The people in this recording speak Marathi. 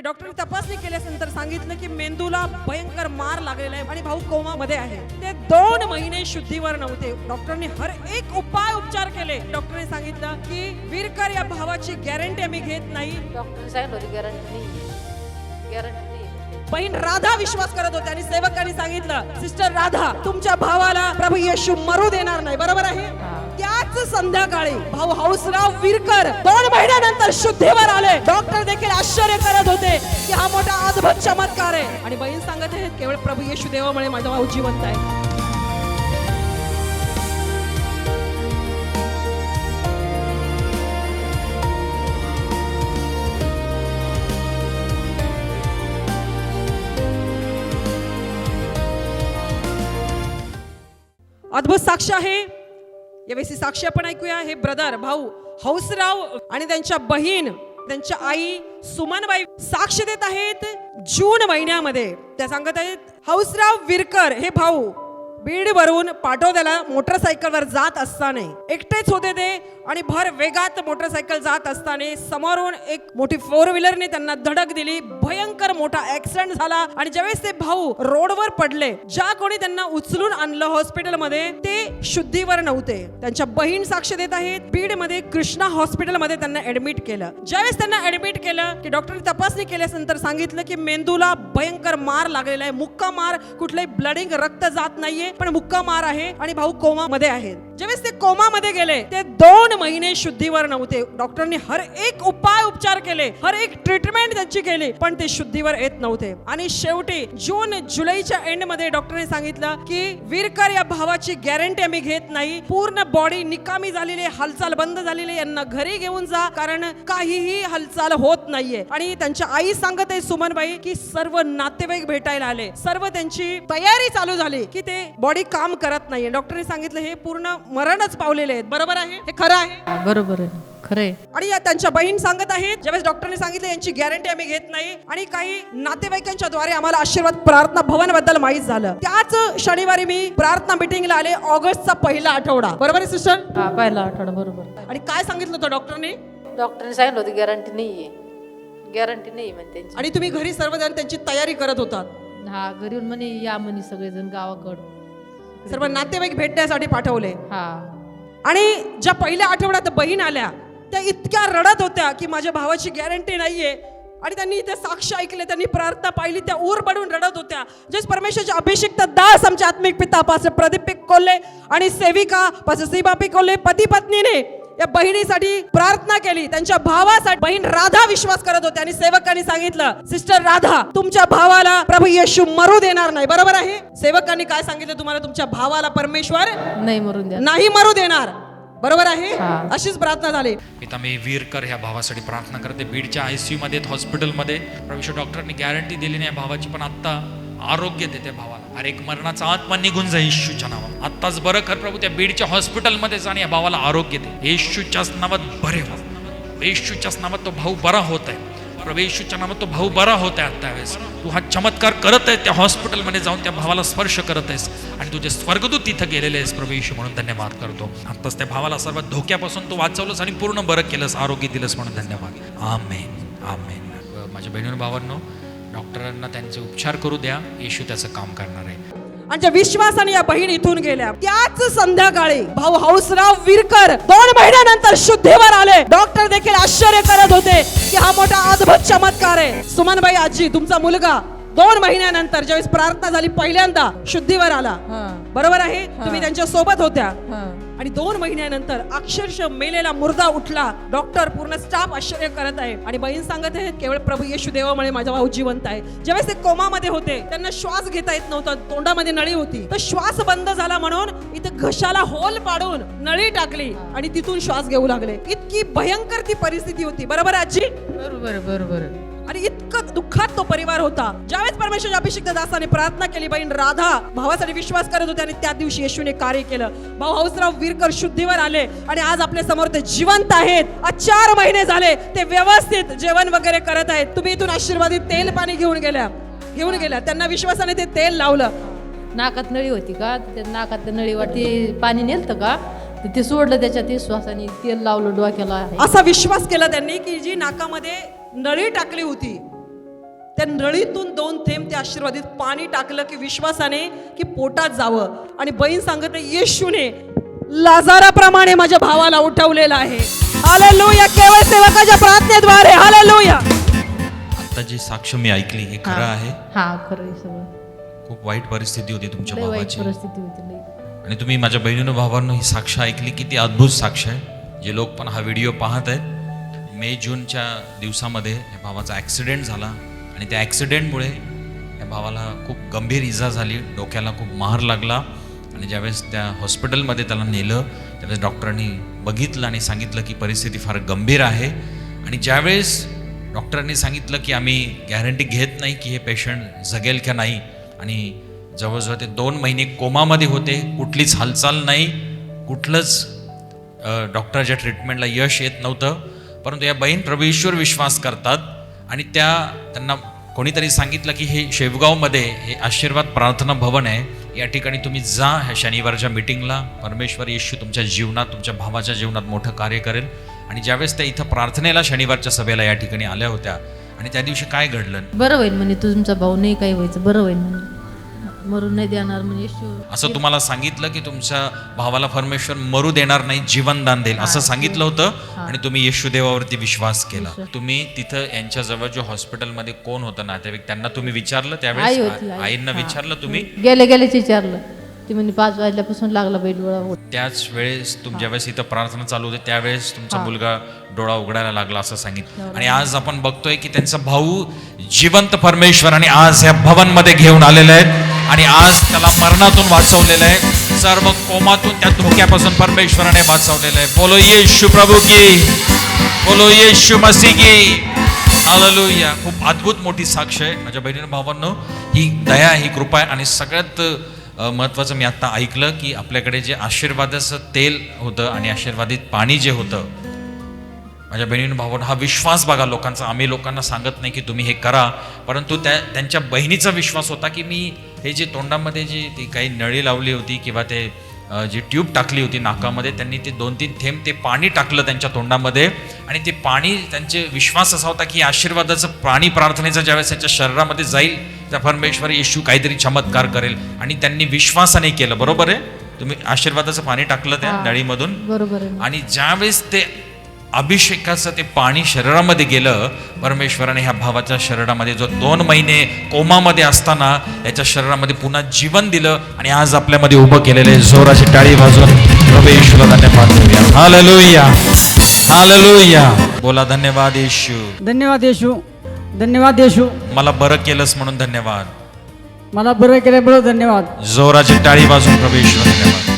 की डॉक्टरने तपासणी केल्यानंतर सांगितलं की मेंदूला भयंकर मार लागलेला आहे आणि भाऊ कोमा मध्ये आहे. ते 2 महिने शुद्धीवर नव्हते. डॉक्टरने हर एक उपचार केले. डॉक्टरने सांगितलं की वीरकर या भावाची गॅरंटी आम्ही घेत नाही. डॉक्टरने सांगितलं गॅरंटी नाही. बहीण राधा विश्वास करत होते आणि सेवकांनी सांगितलं सिस्टर राधा तुमच्या भावाला प्रभू येशू मरू देणार नाही. बरोबर आहे. त्याच संध्याकाळी भाऊ हौसराव वीरकर 2 महिन्यानंतर शुद्धीवर आले. डॉक्टर देखील आश्चर्य करत होते की हा मोठा अद्भुत चमत्कार आहे. आणि बहीण सांगत आहे केवळ प्रभू येशू देवामुळे माझा भाऊ जिवंत आहे. अद्भुत साक्ष आहे. यावेळी साक्ष आपण ऐकूया. हे ब्रदर भाऊ हौसराव आणि त्यांच्या बहीण त्यांच्या आई सुमनबाई साक्ष देत आहेत. जून महिन्यामध्ये त्या सांगत आहेत हौसराव वीरकर हे भाऊ बीड वरून पाटोद्याला मोटरसायकलवर जात असताना एकटेच होते ते आणि भर वेगात मोटरसायकल जात असताना समोरून एक मोठी 4 व्हीलरने त्यांना धडक दिली. भयंकर मोठा ऍक्सिडेंट झाला आणि ज्यावेळेस ते भाऊ रोडवर पडले ज्या कोणी त्यांना उचलून आणलं हॉस्पिटलमध्ये ते शुद्धीवर नव्हते. त्यांच्या बहीण साक्ष देत आहेत. बीड मध्ये कृष्णा हॉस्पिटलमध्ये त्यांना ऍडमिट केलं. ज्यावेळेस त्यांना ऍडमिट केलं की डॉक्टरने तपासणी केल्यानंतर सांगितलं की मेंदूला भयंकर मार लागलेला आहे. मुक्का मार, कुठलाही ब्लडिंग रक्त जात नाहीये पण मुक्का मार आहे आणि भाऊ कोमा मध्ये आहेत. ज्यावेळेस ते कोमा मध्ये गेले ते 2 महिने शुद्धीवर नव्हते. डॉक्टरने हर एक उपचार केले, हर एक ट्रीटमेंट त्यांची केली पण ते शुद्धीवर येत नव्हते. आणि शेवटी जून जुलैच्या एंड मध्ये डॉक्टरने सांगितलं की वीरकर या भावाची गॅरंटी आम्ही घेत नाही. पूर्ण बॉडी निकामी झालेली, हालचाल बंद झालेली, यांना घरी घेऊन जा कारण काहीही हालचाल होत नाहीये. आणि त्यांच्या आई सांगत आहे सुमनबाई की सर्व नातेवाईक भेटायला आले, सर्व त्यांची तयारी चालू झाली की ते बॉडी काम करत नाहीये. डॉक्टरने सांगितलं हे पूर्ण मरणच पावलेले आहेत. बरोबर आहे, हे खरं आहे. बरोबर आहे, खरंय. आणि त्यांच्या बहीण सांगत आहेत ज्यावेळेस डॉक्टरने सांगितलं यांची गॅरंटी आम्ही घेत नाही आणि काही नातेवाईकांच्या द्वारे आम्हाला आशीर्वाद प्रार्थना भवन बद्दल माहित झालं. त्याच शनिवारी मी प्रार्थना मीटिंगला आले. ऑगस्टचा पहिला आठवडा. बरोबर आहे सिस्टर? पहिला आठवडा बरोबर. आणि काय सांगितलं होतं डॉक्टरने? डॉक्टरने सांगितलं होतं गॅरंटी नाहीये, गॅरंटी नाही म्हणजे त्यांची. आणि तुम्ही घरी सर्वजण त्यांची तयारी करत होतात. हा, घरी येऊन म्हणे या म्हणे सगळेजण गावाकडं सर्व नातेवाईक भेटण्यासाठी पाठवले. हा. आणि ज्या पहिल्या आठवड्यात बहीण आल्या त्या इतक्या रडत होत्या की माझ्या भावाची गॅरंटी नाहीये. आणि त्यांनी त्या साक्ष ऐकले, त्यांनी प्रार्थना पाहिली, त्या ऊर पडून रडत होत्या. जस परमेश्वरचे अभिषिक्त दास आमचे आत्मिक पिता पास प्रदीप कोल्हे आणि सेविका पास सीबा कोल्हे पती पत्नीने या बहिणीसाठी प्रार्थना केली. त्यांच्या भावासाठी बहीण राधा विश्वास करत होते आणि सेवकांनी सांगितलं सिस्टर राधा तुमच्या भावाला प्रभू येशू मरू देणार नाही. बरोबर आहे. सेवकांनी काय सांगितलं तुम्हाला? तुमच्या भावाला परमेश्वर नाही मरून द्या, नाही मरू देणार. बरोबर आहे. अशीच प्रार्थना झाली. पिता मी वीरकर ह्या भावासाठी प्रार्थना करते. बीडच्या ICU मध्ये हॉस्पिटलमध्ये प्रभू डॉक्टरनी गॅरंटी दिली नाही भावाची पण आता आरोग्य देते भावाला. हर एक मरणाचा आत्मा निघून जाईल येशूच्या नावात. आत्ताच बरं कर प्रभू त्या बीडच्या हॉस्पिटलमध्ये जाणे या भावाला आरोग्य दे. येशूच्याच नावात बरे हो. येशूच्याच नावात तो भाऊ बरा होत आहे. प्रभू येशूच्या नावात तो भाऊ बरा होत आहे. त्यावेळेस तू हा चमत्कार करत आहे. त्या हॉस्पिटलमध्ये जाऊन त्या भावाला स्पर्श करत आहेस आणि तुझे स्वर्गदूत तिथं गेलेले आहेस. प्रभू येशू म्हणून धन्यवाद करतो. आत्ताच त्या भावाला सर्व धोक्यापासून तू वाचवलंस आणि पूर्ण बरं केलंस, आरोग्य दिलंस म्हणून धन्यवाद. आमेन आमेन. माझ्या बहिणी भावांनो डॉक्टरांना त्यांचे उपचार करू द्या. येशू त्याचं काम करणार आहे. आणि ज्या विश्वासाने या बहीण इथून गेल्या त्याच संध्याकाळी भाऊ हौसराव वीरकर 2 महिन्यानंतर शुद्धीवर आले. डॉक्टर देखील आश्चर्य करत होते की हा मोठा अद्भुत चमत्कार आहे. सुमनबाई आजी तुमचा मुलगा 2 महिन्यानंतर ज्यावेळेस प्रार्थना झाली पहिल्यांदा शुद्धीवर आला. बरोबर आहे. तुम्ही त्यांच्या सोबत होत्या आणि 2 महिन्यानंतर अक्षरशः मेलेला मुर्दा उठला. डॉक्टर पूर्ण स्टाफ आश्चर्य करत आहे आणि बहीण सांगत आहे केवळ प्रभू येशू देवामुळे माझा भाऊ जिवंत आहे. ज्यावेळेस ते कोमामध्ये होते त्यांना श्वास घेता येत नव्हता, तोंडामध्ये नळी होती, तर श्वास बंद झाला म्हणून इथे घशाला होल पाडून नळी टाकली आणि तिथून श्वास घेऊ लागले. इतकी भयंकर ती परिस्थिती होती. बरोबर आजी? बरोबर बरोबर. आणि इतकं दुःखात तो परिवार होता. ज्यावेळेस परमेश्वरच्या अभिषिक्त दासाने प्रार्थना केली बहीण राधा भावासाठी विश्वास करत होते आणि त्या दिवशी येशूने कार्य केलं. भाऊ हौसराव वीरकर शुद्धीवर आले आणि आज आपल्या समोर ते जिवंत आहेत. आज 4 महिने झाले ते व्यवस्थित जेवण वगैरे करत आहेत. तुम्ही इथून आशीर्वादित तेल पाणी घेऊन गेल्या त्यांना विश्वासाने ते तेल लावलं. नाकात नळी होती का, त्या नाकात नळीवरती पाणी नेलतं का ते सोडलं, त्याच्यात विश्वासाने तेल लावलं डोक्याला. असा विश्वास केला त्यांनी की जी नाकामध्ये नळी टाकली होती त्या नळीतून 2 थेंब त्या आशीर्वादित पाणी टाकलं की विश्वासाने की पोटात जावं. आणि बहीण सांगत येशूने लाजाराप्रमाणे माझ्या भावाला उठवलेलं आहे. हालेलुया. केवळ सेवकाच्या प्रार्थनेद्वारे. हालेलुया. आता जी साक्ष मी ऐकली हे खरं आहे. हा खरं आहे सगळं. खूप वाईट परिस्थिती होती तुमच्या लय वाईट भावाची परिस्थिती होती लय. आणि तुम्ही माझ्या बहिणीनं भावांनो ही साक्ष ऐकली किती अद्भुत साक्ष आहे. जे लोक पण हा व्हिडिओ पाहत आहेत, मे जूनच्या दिवसामध्ये या भावाचा ॲक्सिडेंट झाला आणि त्या ॲक्सिडेंटमुळे या भावाला खूप गंभीर इजा झाली, डोक्याला खूप मार लागला. आणि ज्यावेळेस त्या हॉस्पिटलमध्ये त्याला नेलं त्यावेळेस डॉक्टरांनी बघितलं आणि सांगितलं की परिस्थिती फार गंभीर आहे. आणि ज्यावेळेस डॉक्टरांनी सांगितलं की आम्ही गॅरंटी घेत नाही की हे पेशंट जगेल का नाही, आणि जवळजवळ ते 2 महिने कोमामध्ये होते, कुठलीच हालचाल नाही, कुठलंच डॉक्टरच्या ट्रीटमेंटला यश येत नव्हतं. परंतु या बहीण प्रभू ईश्वर विश्वास करतात आणि त्यांना कोणीतरी सांगितलं की हे शेवगावमध्ये हे आशीर्वाद प्रार्थना भवन आहे, या ठिकाणी तुम्ही जा ह्या शनिवारच्या मीटिंगला. परमेश्वर येशू तुमच्या जीवनात, तुमच्या भावाच्या जीवनात मोठं कार्य करेल. आणि ज्यावेळेस त्या इथं प्रार्थनेला शनिवारच्या सभेला या ठिकाणी आल्या होत्या आणि त्या दिवशी काय घडलं, बरं होईल म्हणे तुमचा भाऊ नाही काही व्हायचं, बरं होईल म्हणे, मरून नाही देणार म्हणजे येशू. असं तुम्हाला सांगितलं की तुमच्या भावाला परमेश्वर मरू देणार नाही, जीवनदान देईल असं सांगितलं होतं. आणि तुम्ही येशू देवावरती विश्वास केला. तुम्ही तिथं यांच्या जवळ जो हॉस्पिटलमध्ये कोण होतं नातेवाईक त्यांना तुम्ही विचारलं, आई त्यावेळेस होती, आई. आईंना विचारलं तुम्ही? गेल्याच विचारलं. ती म्हणे 5 वाजल्यापासून लागला बैल डोळा होत. त्याच वेळेस ज्यावेळेस इथं प्रार्थना चालू होती त्यावेळेस तुमचा मुलगा डोळा उघडायला लागला असं सांगितलं. आणि आज आपण बघतोय की त्यांचा भाऊ जिवंत परमेश्वर आणि आज या भवनमध्ये घेऊन आलेले आहेत आणि आज त्याला मरणातून वाचवलेलं आहे, सर्व कोमातून त्या धोक्यापासून परमेश्वराने वाचवलेलं आहे. बोलो येशू प्रभू की, बोलो येशू मसीह की. हालेलुया. खूप अद्भुत मोठी साक्ष आहे माझ्या बहिणीनं भावांनो. ही दया, ही कृपा आहे. आणि सगळ्यात महत्त्वाचं मी आत्ता ऐकलं की आपल्याकडे जे आशीर्वादाचं तेल होतं आणि आशीर्वादित पाणी जे होतं, माझ्या बहिणीनं भावांनो हा विश्वास बघा लोकांचा. आम्ही लोकांना सांगत नाही की तुम्ही हे करा, परंतु त्यांच्या बहिणीचा विश्वास होता की मी हे जे तोंडामध्ये जी ती काही नळी लावली होती किंवा ते जी ट्यूब टाकली होती नाकामध्ये, त्यांनी ते 2-3 थेंब ते पाणी टाकलं त्यांच्या तोंडामध्ये. आणि ते पाणी त्यांचे विश्वास असा होता की आशीर्वादाचं पाणी प्रार्थनेचं ज्यावेळेस त्यांच्या शरीरामध्ये जाईल त्या परमेश्वर येशू काहीतरी चमत्कार करेल. आणि त्यांनी विश्वासाने केलं. बरोबर आहे, तुम्ही आशीर्वादाचं पाणी टाकलं त्या नळीमधून. बरोबर आहे. आणि ज्यावेळेस ते अभिषेकाचं ते पाणी शरीरामध्ये गेलं, परमेश्वराने ह्या भावाच्या शरीरामध्ये जो 2 महिने कोमामध्ये असताना याच्या शरीरामध्ये पुन्हा जीवन दिलं आणि आज आपल्यामध्ये उभं केलेलं आहे. जोराची टाळी वाजवून प्रभू येशूला धन्यवाद देऊया. Hallelujah, hallelujah. बोला धन्यवाद येशू. धन्यवाद येशू, धन्यवाद येशू. मला बरं केलंस म्हणून धन्यवाद. मला बरं केल्यामुळे धन्यवाद. जोराची टाळी वाजवून प्रभू येशूला धन्यवाद.